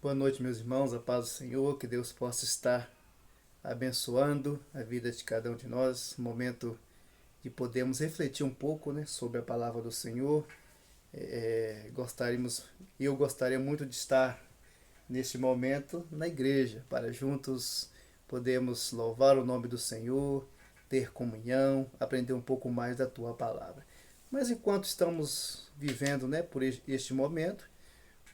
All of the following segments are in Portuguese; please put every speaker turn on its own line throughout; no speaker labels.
Boa noite, meus irmãos, a paz do Senhor, que Deus possa estar abençoando a vida de cada um de nós, momento de podermos refletir um pouco, né, sobre a palavra do Senhor. Gostaríamos, eu gostaria muito de estar neste momento na igreja, para juntos podermos louvar o nome do Senhor, ter comunhão, aprender um pouco mais da tua palavra. Mas enquanto estamos vivendo, né, por este momento,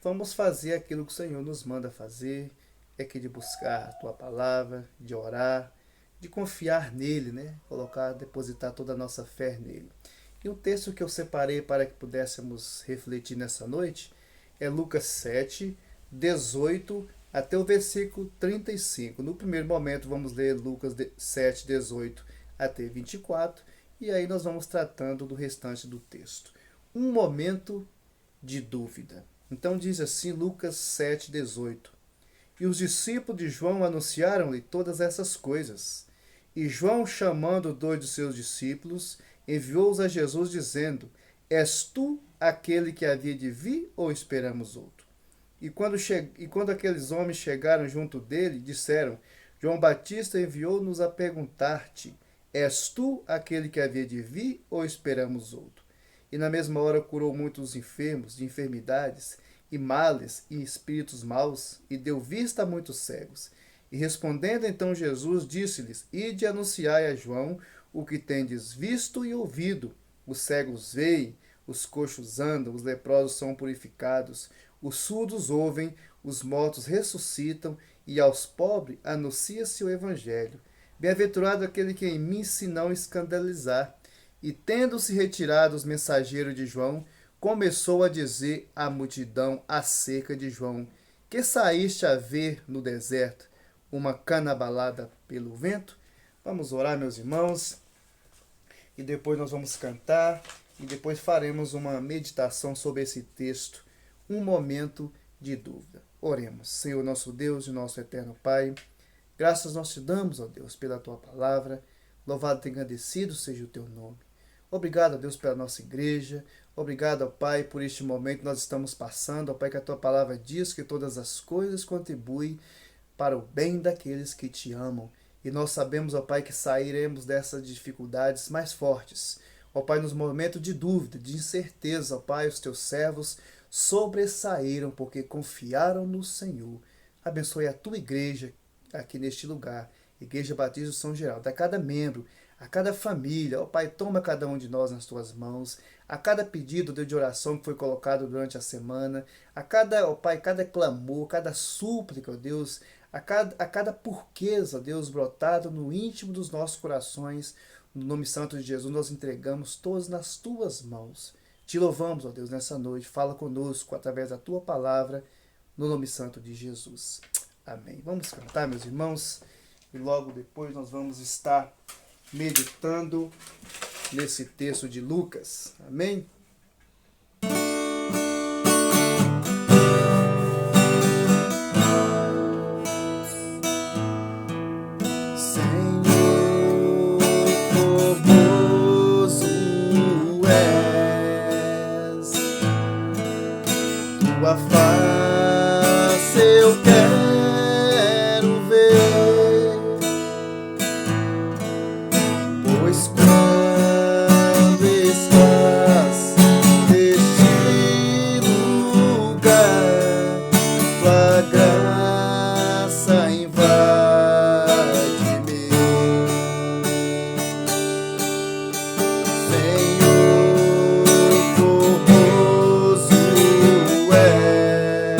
vamos fazer aquilo que o Senhor nos manda fazer, é que de buscar a tua palavra, de orar, de confiar nele, né? Colocar, depositar toda a nossa fé nele. E o texto que eu separei para que pudéssemos refletir nessa noite é Lucas 7, 18 até o versículo 35. No primeiro momento vamos ler Lucas 7, 18 até 24 e aí nós vamos tratando do restante do texto. Um momento de dúvida. Então diz assim Lucas 7,18: E os discípulos de João anunciaram-lhe todas essas coisas. E João, chamando 2 de seus discípulos, enviou-os a Jesus, dizendo: És tu aquele que havia de vir, ou esperamos outro? E quando aqueles homens chegaram junto dele, disseram: João Batista enviou-nos a perguntar-te: És tu aquele que havia de vir, ou esperamos outro? E na mesma hora curou muitos enfermos de enfermidades e males e espíritos maus, e deu vista a muitos cegos. E respondendo então Jesus, disse-lhes: Ide e anunciai a João o que tendes visto e ouvido. Os cegos veem, os coxos andam, os leprosos são purificados, os surdos ouvem, os mortos ressuscitam, e aos pobres anuncia-se o Evangelho. Bem-aventurado aquele que em mim se não escandalizar. E tendo-se retirado os mensageiros de João, começou a dizer à multidão acerca de João: Que saíste a ver no deserto? Uma cana abalada pelo vento? Vamos orar, meus irmãos, e depois nós vamos cantar, e depois faremos uma meditação sobre esse texto, um momento de dúvida. Oremos. Senhor nosso Deus e nosso eterno Pai, graças nós te damos, ó Deus, pela tua palavra. Louvado e engrandecido seja o teu nome. Obrigado, ó Deus, pela nossa igreja. Obrigado, ó Pai, por este momento que nós estamos passando. Ó Pai, que a tua palavra diz que todas as coisas contribuem para o bem daqueles que te amam. E nós sabemos, ó Pai, que sairemos dessas dificuldades mais fortes. Ó Pai, nos momentos de dúvida, de incerteza, ó Pai, os teus servos sobressaíram porque confiaram no Senhor. Abençoe a tua igreja aqui neste lugar, Igreja Batista de São Geraldo, a cada membro, a cada família. Ó Pai, toma cada um de nós nas tuas mãos, a cada pedido de oração que foi colocado durante a semana, a cada, ó Pai, cada clamor, cada súplica, ó Deus, a cada porqueza, ó Deus, brotado no íntimo dos nossos corações, no nome santo de Jesus, nós entregamos todos nas tuas mãos. Te louvamos, ó Deus, nessa noite. Fala conosco através da tua palavra, no nome santo de Jesus. Amém. Vamos cantar, meus irmãos, e logo depois nós vamos estar meditando nesse texto de Lucas. Amém? Senhor, formoso és, tua face eu quero ver, pois quando estás neste lugar, tua graça invade-me. Senhor, formoso és,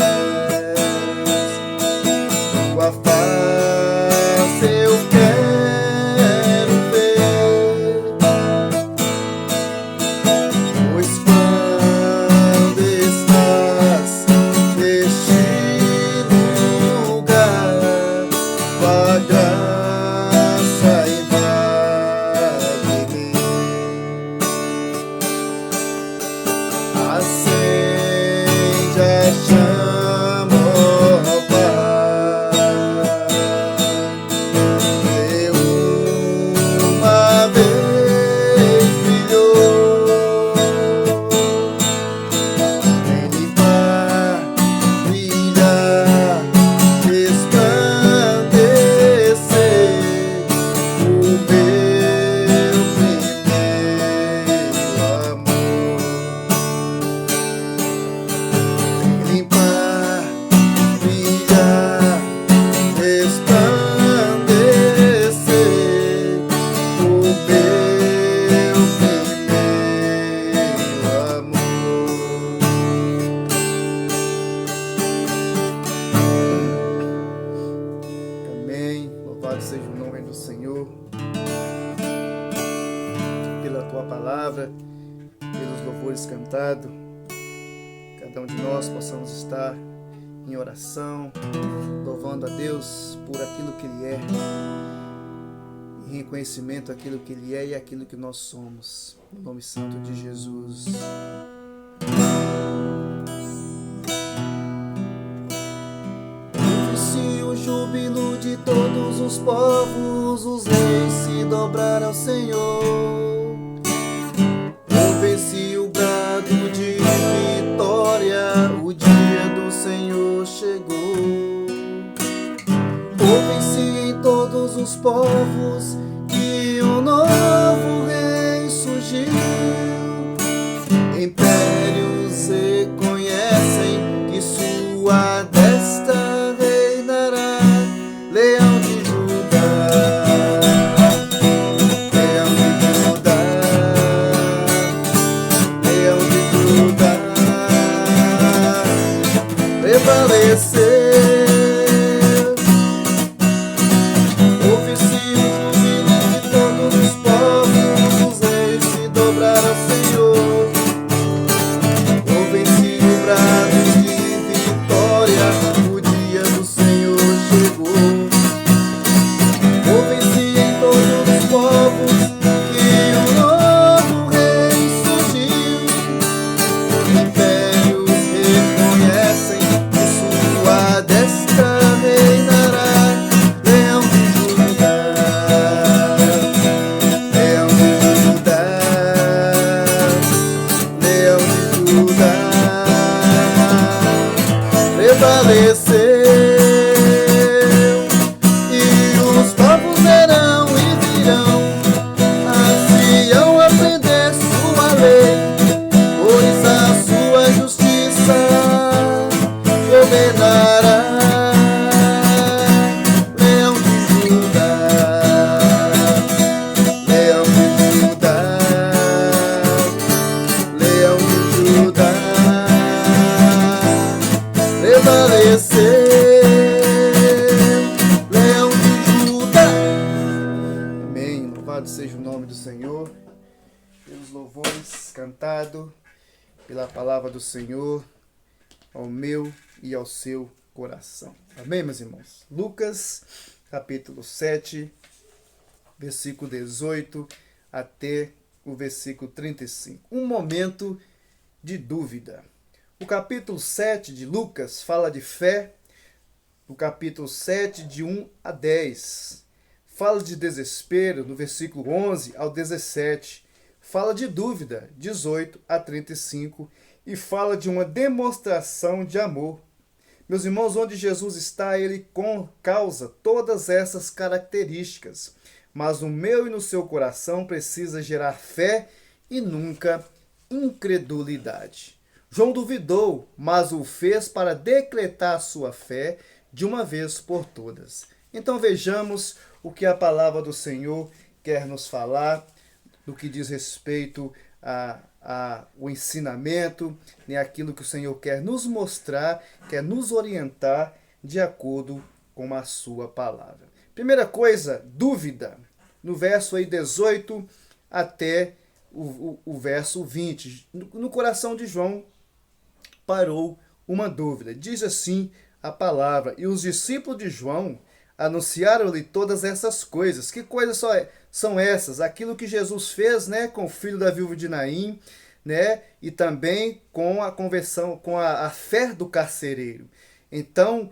louvores cantado, cada um de nós possamos estar em oração, louvando a Deus por aquilo que Ele é, em reconhecimento aquilo que Ele é e aquilo que nós somos, no nome santo de Jesus. Ouve-se o júbilo de todos os povos, os reis se dobraram ao Senhor. Ouve-se o brado de vitória, o dia do Senhor chegou. Ouvem-se em todos os povos que um novo rei surgiu. Impérios reconhecem que sua destra reinará, Leão de Judá, Leão de Judá, Leão de Judá, prevaleceu. Prevaleceu, e os povos verão e virão a Sião aprender sua lei, pois a sua justiça governará. Leão de Judá, Leão de Judá, Leão de Judá, prevaleceu, Leão de Judá. Amém. Louvado seja o nome do Senhor, pelos louvores cantados, pela palavra do Senhor ao meu e ao seu coração. Amém, meus irmãos? Lucas, capítulo 7, versículo 18 até o versículo 35. Um momento de dúvida. O capítulo 7 de Lucas fala de fé, o capítulo 7 de 1 a 10. Fala de desespero, no versículo 11 ao 17. Fala de dúvida, 18 a 35. E fala de uma demonstração de amor. Meus irmãos, onde Jesus está, Ele causa todas essas características. Mas no meu e no seu coração precisa gerar fé e nunca incredulidade. João duvidou, mas o fez para decretar sua fé de uma vez por todas. Então vejamos o que a palavra do Senhor quer nos falar, do que diz respeito ao ensinamento, né, aquilo que o Senhor quer nos mostrar, quer nos orientar de acordo com a sua palavra. Primeira coisa, dúvida. No verso aí 18 até o verso 20. No coração de João parou uma dúvida. Diz assim a palavra: e os discípulos de João anunciaram-lhe todas essas coisas. Que coisas são essas? Aquilo que Jesus fez, né, com o filho da viúva de Naim, né, e também com a conversão, com a fé do carcereiro. Então,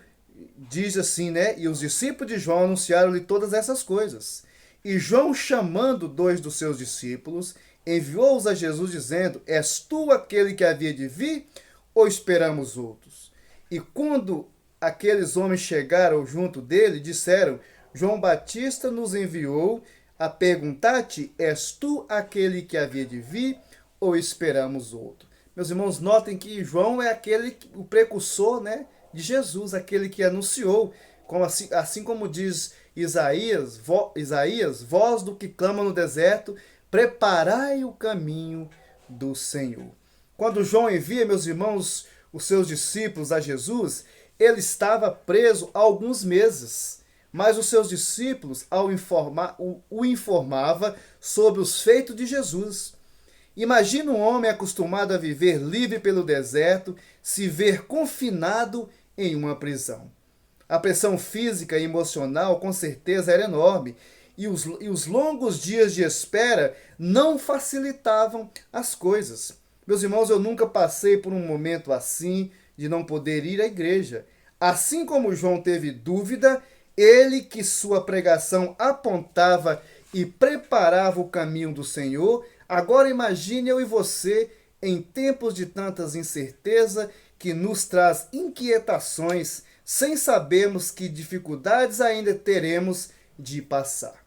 diz assim, né, e os discípulos de João anunciaram-lhe todas essas coisas. E João, chamando 2 dos seus discípulos, enviou-os a Jesus, dizendo: és tu aquele que havia de vir, ou esperamos outros? E quando aqueles homens chegaram junto dele, disseram: João Batista nos enviou a perguntar-te: és tu aquele que havia de vir, ou esperamos outro? Meus irmãos, notem que João é o precursor, né, de Jesus, aquele que anunciou, assim como diz Isaías, voz do que clama no deserto, preparai o caminho do Senhor. Quando João envia, meus irmãos, os seus discípulos a Jesus, ele estava preso há alguns meses, mas os seus discípulos o informava sobre os feitos de Jesus. Imagina um homem acostumado a viver livre pelo deserto se ver confinado em uma prisão. A pressão física e emocional com certeza era enorme e os longos dias de espera não facilitavam as coisas. Meus irmãos, eu nunca passei por um momento assim de não poder ir à igreja. Assim como João teve dúvida, ele que sua pregação apontava e preparava o caminho do Senhor, agora imagine eu e você em tempos de tantas incertezas que nos traz inquietações, sem sabermos que dificuldades ainda teremos de passar.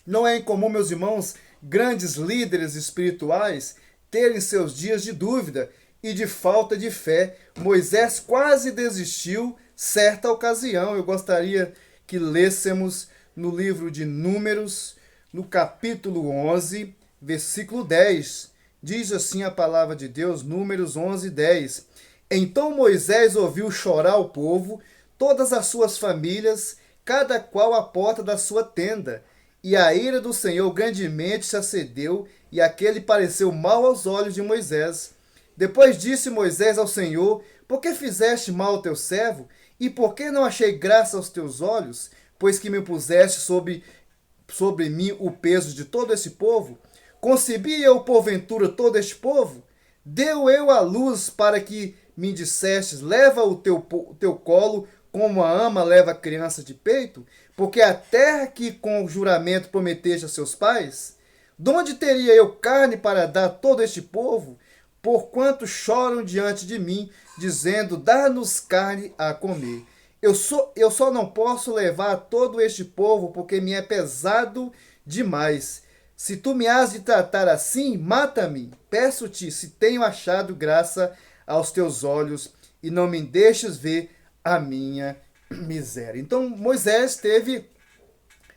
Não é incomum, meus irmãos, grandes líderes espirituais terem seus dias de dúvida e de falta de fé. Moisés quase desistiu certa ocasião. Eu gostaria que lêssemos no livro de Números, no capítulo 11, versículo 10. Diz assim a palavra de Deus, Números 11, 10. Então Moisés ouviu chorar o povo, todas as suas famílias, cada qual à porta da sua tenda. E a ira do Senhor grandemente se acendeu, e aquele pareceu mal aos olhos de Moisés. Depois disse Moisés ao Senhor: Por que fizeste mal ao teu servo? E por que não achei graça aos teus olhos? Pois que me puseste sobre mim o peso de todo esse povo? Concebi eu porventura todo este povo? Deu eu a luz para que me dissestes: leva o teu colo, como a ama leva a criança de peito? Porque a terra que com juramento prometeste a seus pais? De onde teria eu carne para dar a todo este povo? Porquanto choram diante de mim, dizendo: dá-nos carne a comer. Eu só não posso levar todo este povo, porque me é pesado demais. Se tu me has de tratar assim, mata-me. Peço-te, se tenho achado graça aos teus olhos, e não me deixes ver a minha miséria. Então Moisés teve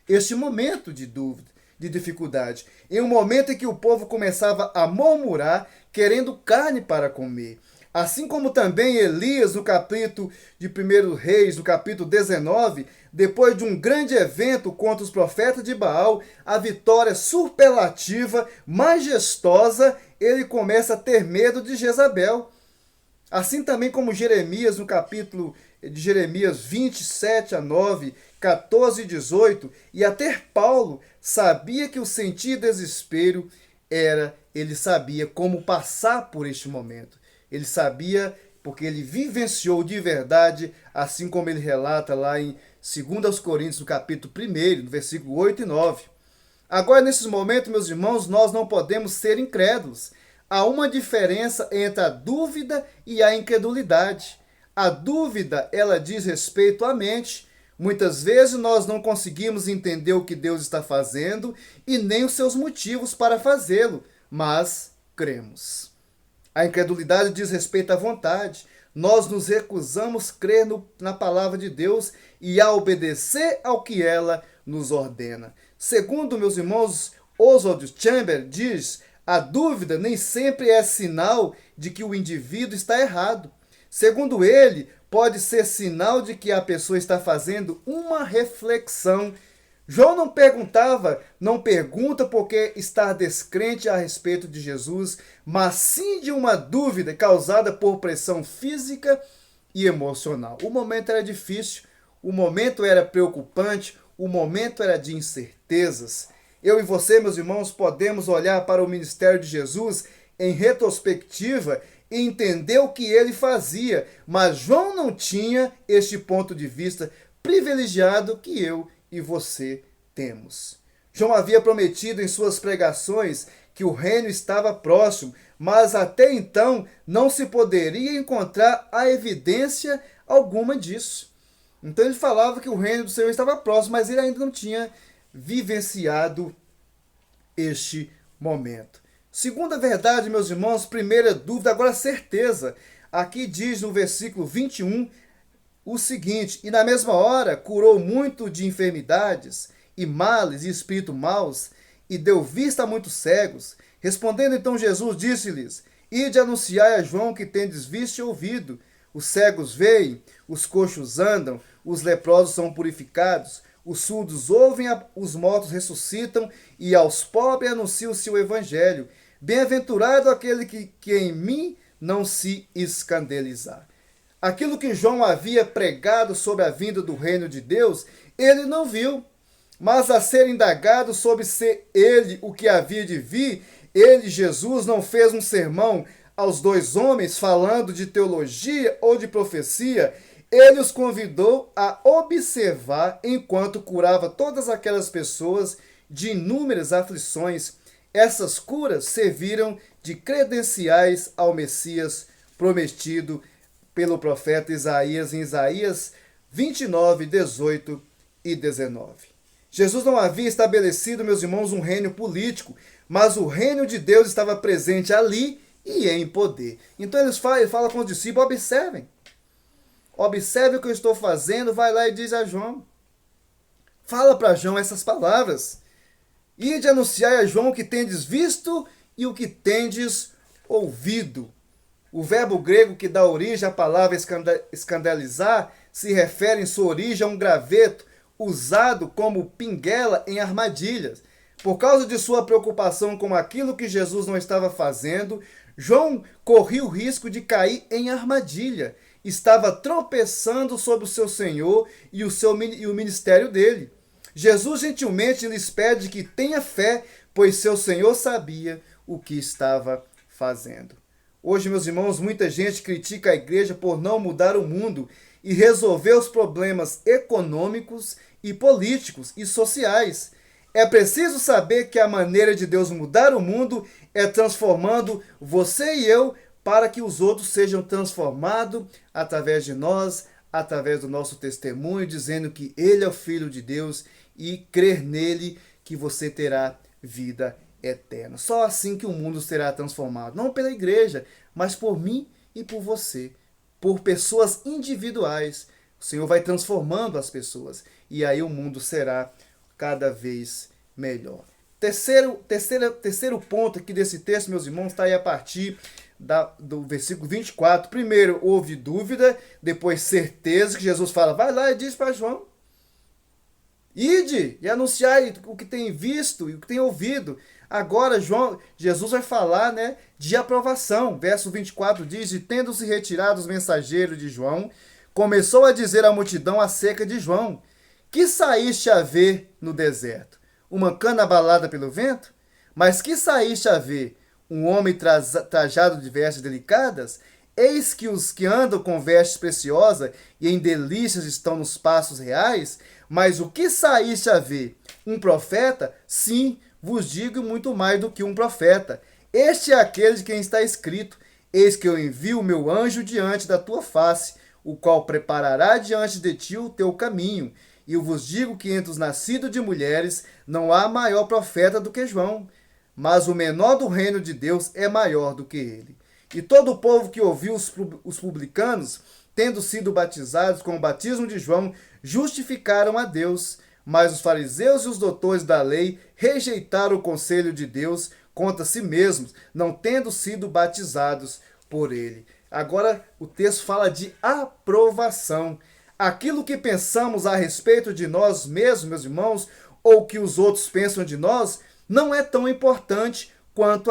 este momento de dúvida, de dificuldade, em um momento em que o povo começava a murmurar, querendo carne para comer. Assim como também Elias, no capítulo de 1 Reis, no capítulo 19, depois de um grande evento contra os profetas de Baal, a vitória superlativa, majestosa, ele começa a ter medo de Jezabel. Assim também como Jeremias, no capítulo de Jeremias 27 a 9, 14 e 18, e até Paulo sabia que o sentir desespero ele sabia como passar por este momento. Ele sabia porque ele vivenciou de verdade, assim como ele relata lá em 2 Coríntios, no capítulo 1, no versículo 8 e 9. Agora, nesses momentos, meus irmãos, nós não podemos ser incrédulos. Há uma diferença entre a dúvida e a incredulidade. A dúvida, ela diz respeito à mente. Muitas vezes nós não conseguimos entender o que Deus está fazendo e nem os seus motivos para fazê-lo, mas cremos. A incredulidade diz respeito à vontade. Nós nos recusamos a crer na palavra de Deus e a obedecer ao que ela nos ordena. Segundo, meus irmãos, Oswald Chambers diz: a dúvida nem sempre é sinal de que o indivíduo está errado. Segundo ele, pode ser sinal de que a pessoa está fazendo uma reflexão. João não pergunta porque está descrente a respeito de Jesus, mas sim de uma dúvida causada por pressão física e emocional. O momento era difícil, o momento era preocupante, o momento era de incertezas. Eu e você, meus irmãos, podemos olhar para o ministério de Jesus em retrospectiva e entender o que ele fazia, mas João não tinha este ponto de vista privilegiado que eu e você temos. João havia prometido em suas pregações que o reino estava próximo, mas até então não se poderia encontrar a evidência alguma disso. Então ele falava que o reino do Senhor estava próximo, mas ele ainda não tinha vivenciado este momento. Segunda verdade, meus irmãos, primeira dúvida, agora certeza. Aqui diz no versículo 21 o seguinte: e na mesma hora curou muito de enfermidades e males e espíritos maus, e deu vista a muitos cegos. Respondendo então Jesus, disse-lhes: ide anunciai a João que tendes visto e ouvido. Os cegos veem, os coxos andam, os leprosos são purificados, os surdos ouvem, os mortos ressuscitam, e aos pobres anuncia o seu evangelho. Bem-aventurado aquele que em mim não se escandalizar. Aquilo que João havia pregado sobre a vinda do reino de Deus, ele não viu. Mas a ser indagado sobre ser ele o que havia de vir, ele, Jesus, não fez um sermão aos dois homens falando de teologia ou de profecia. Ele os convidou a observar enquanto curava todas aquelas pessoas de inúmeras aflições. Essas curas serviram de credenciais ao Messias prometido pelo profeta Isaías em Isaías 29, 18 e 19. Jesus não havia estabelecido, meus irmãos, um reino político, mas o reino de Deus estava presente ali e em poder. Então ele fala com os discípulos, observem. Observe o que eu estou fazendo, vai lá e diz a João. Fala para João essas palavras. Ide anunciar a João o que tendes visto e o que tendes ouvido. O verbo grego que dá origem à palavra escandalizar se refere em sua origem a um graveto usado como pinguela em armadilhas. Por causa de sua preocupação com aquilo que Jesus não estava fazendo, João corria o risco de cair em armadilha. Estava tropeçando sobre o seu Senhor e o ministério dele. Jesus gentilmente lhes pede que tenha fé, pois seu Senhor sabia o que estava fazendo. Hoje, meus irmãos, muita gente critica a igreja por não mudar o mundo e resolver os problemas econômicos e políticos e sociais. É preciso saber que a maneira de Deus mudar o mundo é transformando você e eu para que os outros sejam transformados através de nós, através do nosso testemunho, dizendo que Ele é o Filho de Deus e crer nele que você terá vida eterna. Só assim que o mundo será transformado. Não pela igreja, mas por mim e por você. Por pessoas individuais. O Senhor vai transformando as pessoas. E aí o mundo será cada vez melhor. Terceiro ponto aqui desse texto, meus irmãos, está aí a partir do versículo 24. Primeiro, houve dúvida. Depois, certeza, que Jesus fala, vai lá e diz para João. Ide e anunciai o que tem visto e o que tem ouvido. Agora, Jesus vai falar, de aprovação. Verso 24 diz, e tendo-se retirado os mensageiros de João, começou a dizer à multidão acerca de João, que saíste a ver no deserto? Uma cana abalada pelo vento? Mas que saíste a ver? Um homem trajado de vestes delicadas? Eis que os que andam com vestes preciosas e em delícias estão nos passos reais? Mas o que saíste a ver? Um profeta? Sim, vos digo muito mais do que um profeta. Este é aquele de quem está escrito, eis que eu envio o meu anjo diante da tua face, o qual preparará diante de ti o teu caminho. E eu vos digo que entre os nascidos de mulheres não há maior profeta do que João, mas o menor do reino de Deus é maior do que ele. E todo o povo que ouviu os publicanos, tendo sido batizados com o batismo de João, justificaram a Deus. Mas os fariseus e os doutores da lei rejeitaram o conselho de Deus contra si mesmos, não tendo sido batizados por ele. Agora o texto fala de aprovação. Aquilo que pensamos a respeito de nós mesmos, meus irmãos, ou que os outros pensam de nós, não é tão importante quanto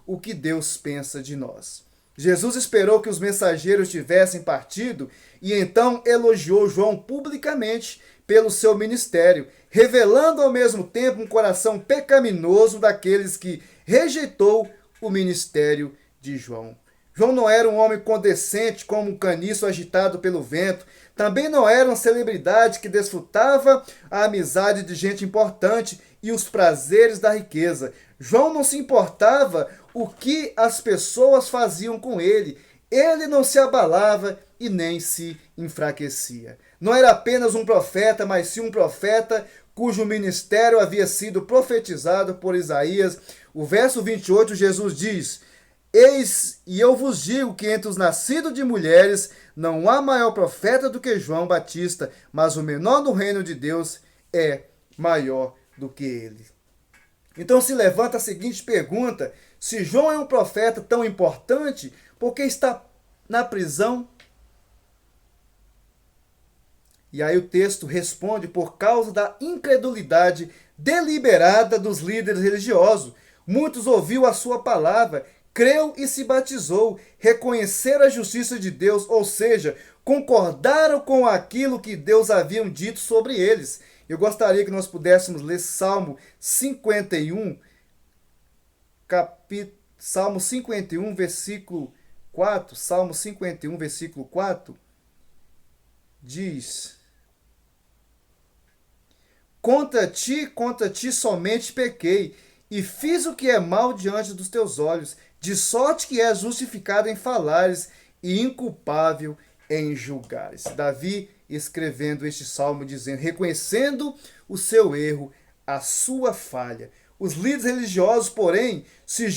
o que Deus pensa de nós. Jesus esperou que os mensageiros tivessem partido e então elogiou João publicamente pelo seu ministério, revelando ao mesmo tempo um coração pecaminoso daqueles que rejeitou o ministério de João. João não era um homem condescendente como um caniço agitado pelo vento. Também não era uma celebridade que desfrutava a amizade de gente importante e os prazeres da riqueza. João não se importava o que as pessoas faziam com ele. Ele não se abalava e nem se enfraquecia. Não era apenas um profeta, mas sim um profeta cujo ministério havia sido profetizado por Isaías. O verso 28, Jesus diz, eis, e eu vos digo que entre os nascidos de mulheres não há maior profeta do que João Batista, mas o menor no reino de Deus é maior do que ele. Então se levanta a seguinte pergunta, se João é um profeta tão importante, por que está na prisão? E aí o texto responde por causa da incredulidade deliberada dos líderes religiosos. Muitos ouviu a sua palavra, creu e se batizou, reconheceram a justiça de Deus, ou seja, concordaram com aquilo que Deus havia dito sobre eles. Eu gostaria que nós pudéssemos ler Salmo 51, Salmo 51, versículo 4. Salmo 51, versículo 4, diz: contra ti somente pequei, e fiz o que é mal diante dos teus olhos, de sorte que és justificado em falares e inculpável em julgares. Davi escrevendo este salmo, dizendo, reconhecendo o seu erro, a sua falha. Os líderes religiosos, porém, se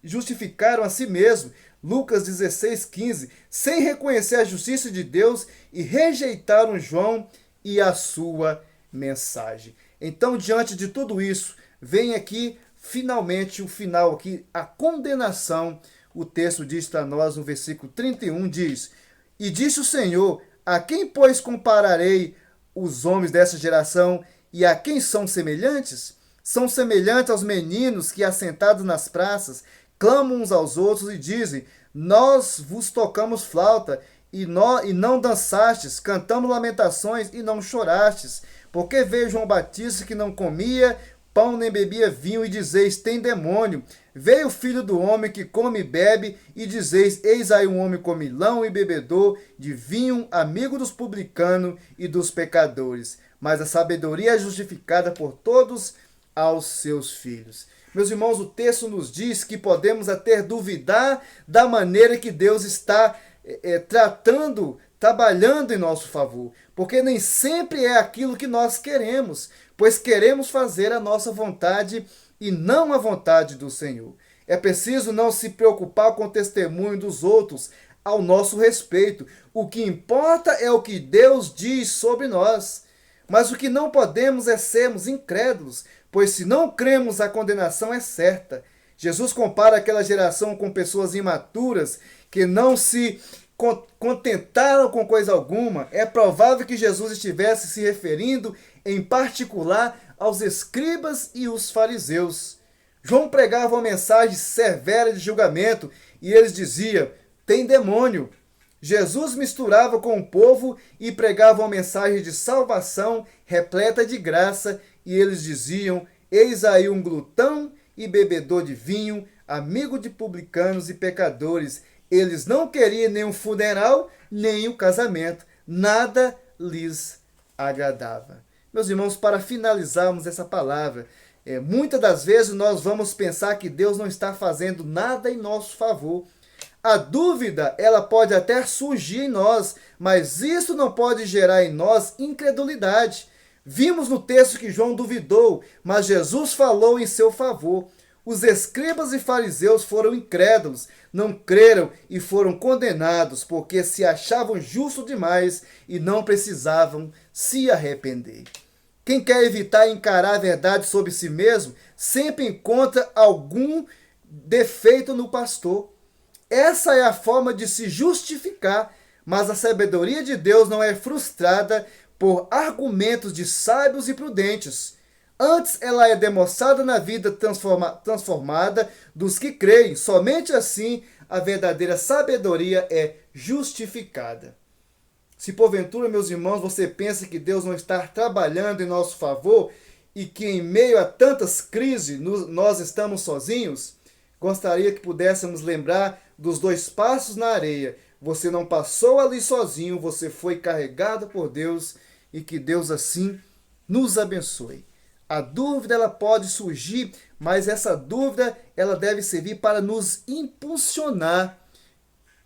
justificaram a si mesmos, Lucas 16:15, sem reconhecer a justiça de Deus e rejeitaram João e a sua mensagem. Então, diante de tudo isso, vem aqui finalmente o final, aqui, a condenação. O texto diz para nós no versículo 31, diz: E disse o Senhor, a quem, pois, compararei os homens dessa geração, e a quem são semelhantes? São semelhantes aos meninos que, assentados nas praças, clamam uns aos outros e dizem, nós vos tocamos flauta, e não dançastes, cantamos lamentações e não chorastes. Porque veio João Batista que não comia pão nem bebia vinho, e dizeis, tem demônio. Veio o Filho do Homem que come e bebe, e dizeis, eis aí um homem comilão e bebedor de vinho, amigo dos publicanos e dos pecadores. Mas a sabedoria é justificada por todos aos seus filhos. Meus irmãos, o texto nos diz que podemos até duvidar da maneira que Deus está trabalhando em nosso favor, porque nem sempre é aquilo que nós queremos, pois queremos fazer a nossa vontade e não a vontade do Senhor. É preciso não se preocupar com o testemunho dos outros ao nosso respeito. O que importa é o que Deus diz sobre nós. Mas o que não podemos é sermos incrédulos, pois se não cremos, a condenação é certa. Jesus compara aquela geração com pessoas imaturas que não se contentaram com coisa alguma. É provável que Jesus estivesse se referindo em particular aos escribas e os fariseus. João pregava uma mensagem severa de julgamento e eles diziam, tem demônio. Jesus misturava com o povo e pregava uma mensagem de salvação repleta de graça e eles diziam, eis aí um glutão e bebedor de vinho, amigo de publicanos e pecadores. Eles não queriam nem um funeral, nem um casamento. Nada lhes agradava. Meus irmãos, para finalizarmos essa palavra, muitas das vezes nós vamos pensar que Deus não está fazendo nada em nosso favor. A dúvida, ela pode até surgir em nós, mas isso não pode gerar em nós incredulidade. Vimos no texto que João duvidou, mas Jesus falou em seu favor. Os escribas e fariseus foram incrédulos, não creram e foram condenados, porque se achavam justos demais e não precisavam se arrepender. Quem quer evitar encarar a verdade sobre si mesmo, sempre encontra algum defeito no pastor. Essa é a forma de se justificar, mas a sabedoria de Deus não é frustrada por argumentos de sábios e prudentes. Antes, ela é demonstrada na vida transformada dos que creem. Somente assim a verdadeira sabedoria é justificada. Se porventura, meus irmãos, você pensa que Deus não está trabalhando em nosso favor e que em meio a tantas crises nós estamos sozinhos, gostaria que pudéssemos lembrar dos 2 passos na areia. Você não passou ali sozinho, você foi carregado por Deus e que Deus assim nos abençoe. A dúvida ela pode surgir, mas essa dúvida ela deve servir para nos impulsionar,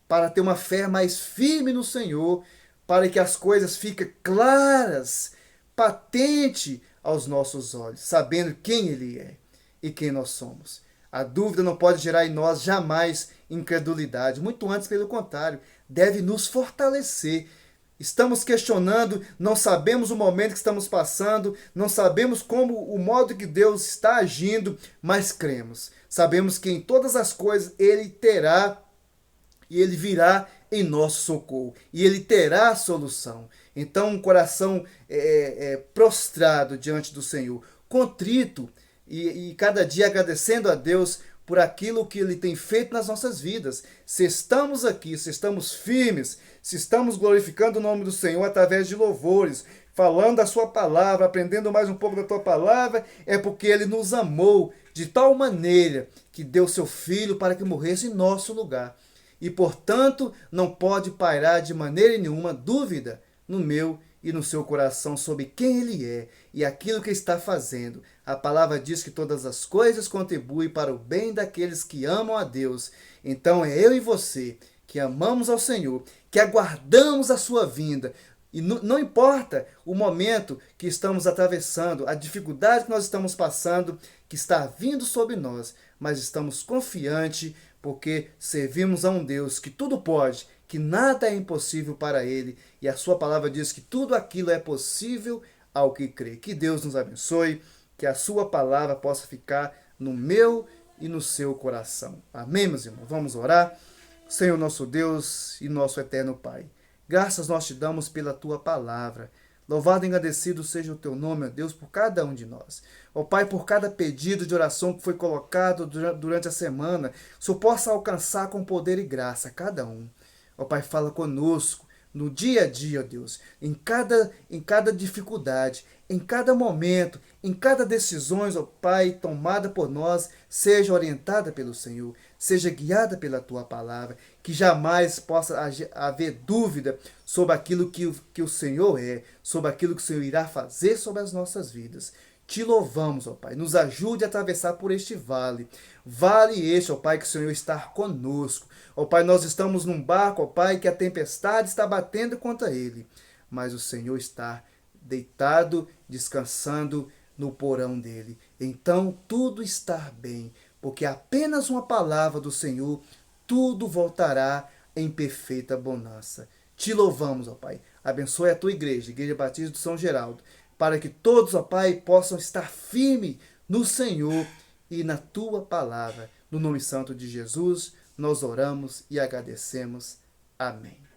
para ter uma fé mais firme no Senhor, para que as coisas fiquem claras, patente aos nossos olhos, sabendo quem Ele é e quem nós somos. A dúvida não pode gerar em nós jamais incredulidade, muito antes, pelo contrário, deve nos fortalecer. Estamos questionando, não sabemos o momento que estamos passando, não sabemos como o modo que Deus está agindo, mas cremos. Sabemos que em todas as coisas Ele terá e Ele virá em nosso socorro. E Ele terá a solução. Então, um coração prostrado diante do Senhor, contrito e cada dia agradecendo a Deus por aquilo que Ele tem feito nas nossas vidas. Se estamos aqui, se estamos firmes, se estamos glorificando o nome do Senhor através de louvores, falando a sua palavra, aprendendo mais um pouco da tua palavra, é porque Ele nos amou de tal maneira que deu seu Filho para que morresse em nosso lugar. E, portanto, não pode pairar de maneira nenhuma dúvida no meu e no seu coração sobre quem Ele é e aquilo que está fazendo. A palavra diz que todas as coisas contribuem para o bem daqueles que amam a Deus. Então é eu e você que amamos ao Senhor, que aguardamos a sua vinda. E não importa o momento que estamos atravessando, a dificuldade que nós estamos passando, que está vindo sobre nós, mas estamos confiantes porque servimos a um Deus que tudo pode, que nada é impossível para Ele, e a sua palavra diz que tudo aquilo é possível ao que crê. Que Deus nos abençoe, que a sua palavra possa ficar no meu e no seu coração. Amém, meus irmãos? Vamos orar? Senhor nosso Deus e nosso eterno Pai, graças nós te damos pela tua palavra. Louvado e agradecido seja o teu nome, ó Deus, por cada um de nós. Ó Pai, por cada pedido de oração que foi colocado durante a semana, que o Senhor possa alcançar com poder e graça cada um. Ó Pai, fala conosco no dia a dia, ó Deus, em cada dificuldade, em cada momento, em cada decisão, ó Pai, tomada por nós, seja orientada pelo Senhor, seja guiada pela Tua palavra, que jamais possa haver dúvida sobre aquilo que o Senhor é, sobre aquilo que o Senhor irá fazer sobre as nossas vidas. Te louvamos, ó Pai, nos ajude a atravessar por este vale. Vale este, ó Pai, que o Senhor está conosco. Ó Pai, nós estamos num barco, ó Pai, que a tempestade está batendo contra ele. Mas o Senhor está deitado, descansando no porão dele. Então tudo está bem, porque apenas uma palavra do Senhor, tudo voltará em perfeita bonança. Te louvamos, ó Pai. Abençoe a tua igreja, Igreja Batista do São Geraldo, para que todos, ó Pai, possam estar firmes no Senhor e na tua palavra. No nome santo de Jesus, nós oramos e agradecemos. Amém.